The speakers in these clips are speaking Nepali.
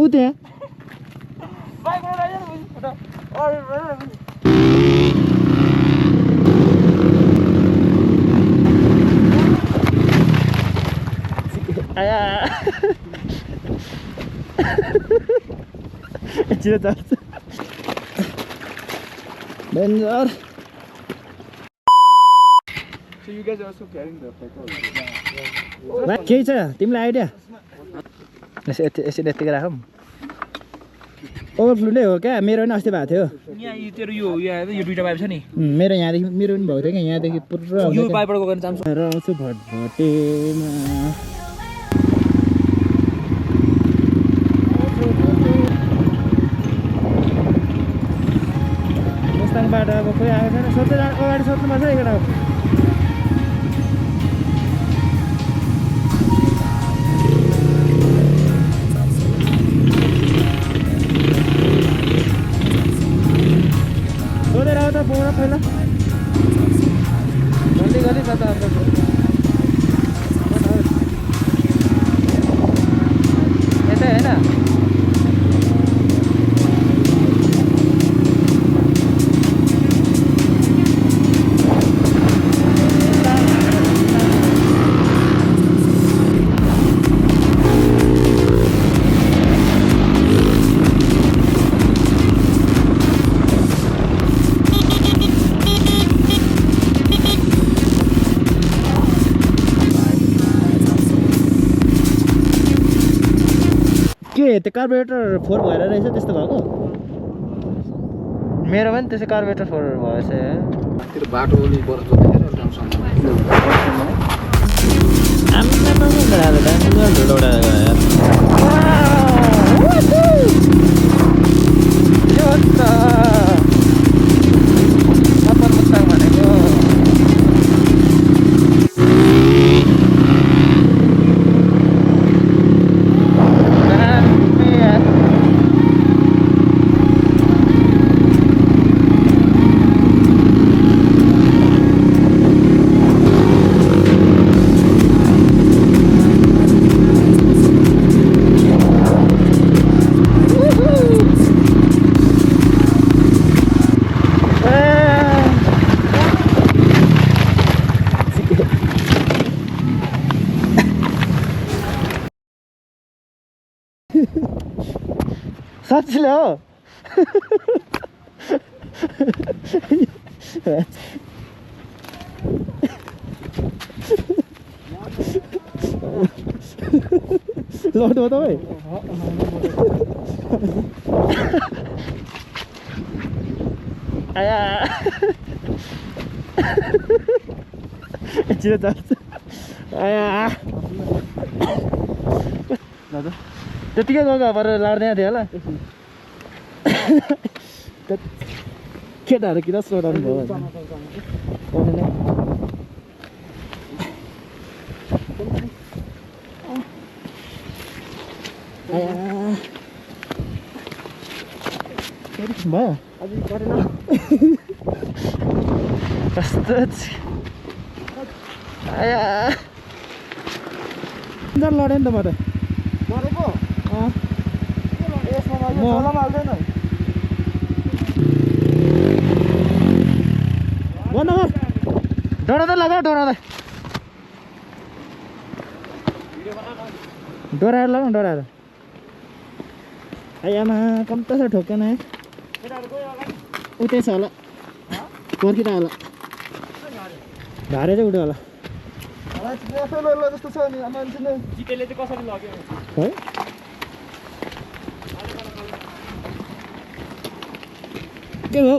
त्यहाँ आया चिरो चल्छ danger So you guys are also carrying the petrol? केही छ तिमीलाई आइडिया यसरी यतिकै राखौँ ओभरफ्लो नै हो क्या मेरो पनि अस्ति भएको थियो यहाँ तेरो यो दुईटा पाइप छ नि मेरो यहाँदेखि मेरो पनि भएको थियो क्या यहाँदेखि पुरा यो पाइपबाट गर्न चाहन्छु र आउँछु भटभटेमा मुस्ताङबाट अब खोइ आएको छैन सोध्दै अगाडि सोध्नुपर्छ एकवटा सोधेर आऊ त पुरा पहिला जल्दी गरी त यतै होइन के त्यो कार्बोरेटर फोर भएर रहेछ त्यस्तो भएको मेरो पनि त्यसै कार्बोरेटर फोर भएछ त्यो बाटो अलि बरफ जोतेर गाउँसम्म भनेको साँच्चीले हो लौट हो तपाईँ आया चिरो चल्छ आया दाजु त्यतिकै गएको पर लड्ने थियो होला केटाहरू किन सोधाउनु भयो भयो कस्तो आया लडेँ नि त म त बन्द गर डराउँदै लगा डराउँदै डराएर लगाऊ डराएर आयामा कम्ता छ ठोकेन है उतै छ होला पर्खिरह होला भारे चाहिँ उठ्यो होला जस्तो छ नि मान्छेले जितेले चाहिँ कसरी लग्यो है के हो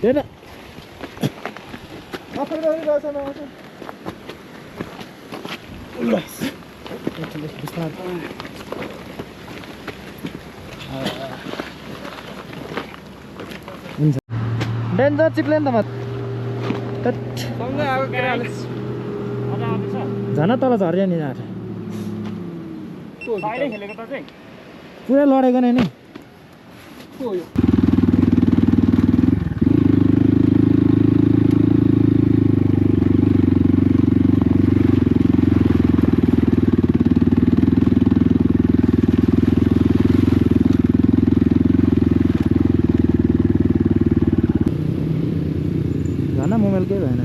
हेर डेन्जर चिप्ले नि त झन तल झर्यो नि पुरा लडेको नै नि केही भएन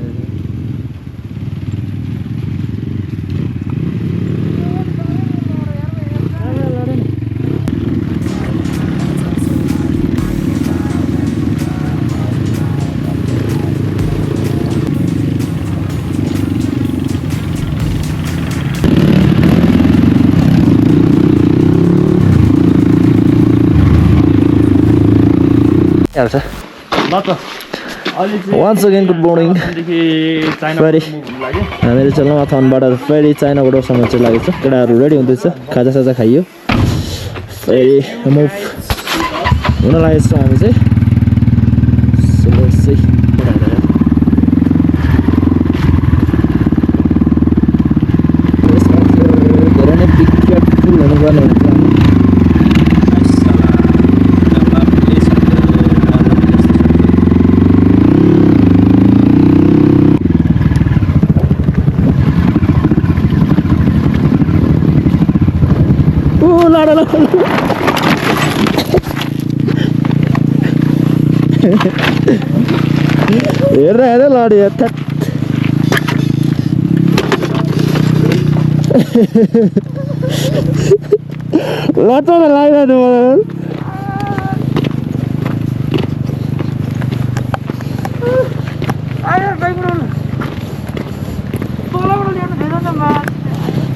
हाल्छ Once again, good morning. फेरि हामीहरू चाहिँ लमाथानबाट फेरि चाइना बोर्डरसम्म चाहिँ लागेको छ केटाहरू रेडी हुँदैछ खाजासाजा खाइयो फेरि मुभ हुन लागेको छ हामी चाहिँ धेरै नै बिग केयरफुल हुनुपर्ने हुन्छ हेर हेर लडी लट लाग्दैन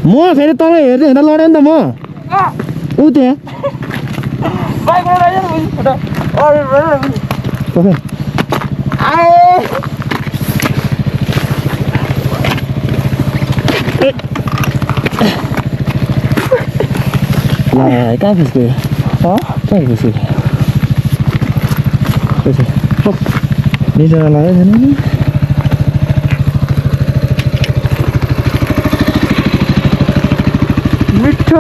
म फेरि तपाईँ हेर्दै हेर्दा लड्यो नि त म ऊ त्यहाँ कहाँ फुस्क्यो कहाँ फुस्क्यो निजमा लाग्यो छैन नि मिठो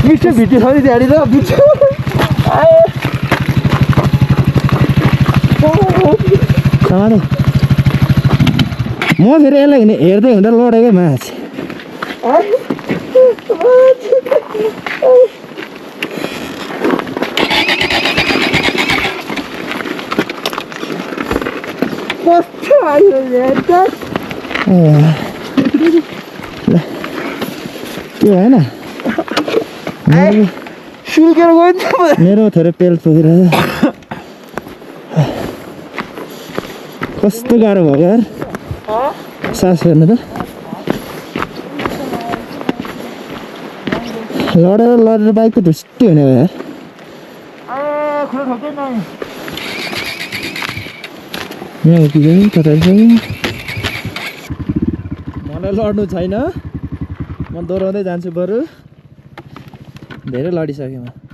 मिठो भिडियो छ नि त्यहाँनिर मिठो म फेरि यसलाई हेर्दै हुँदा लडेकै माछ कस्तो आयो के भएन सुल्केर गयो नि मेरो थोरै पेल पुगिरहेछ कस्तो गाह्रो भयो यार सास फेर्नु त लडेर बाइक त ढुस्टी हुने भयो यार यहाँ पुग्यो मलाई लड्नु छैन म दोहोऱ्याउँदै जान्छु बरु धेरै लडिसकेँ म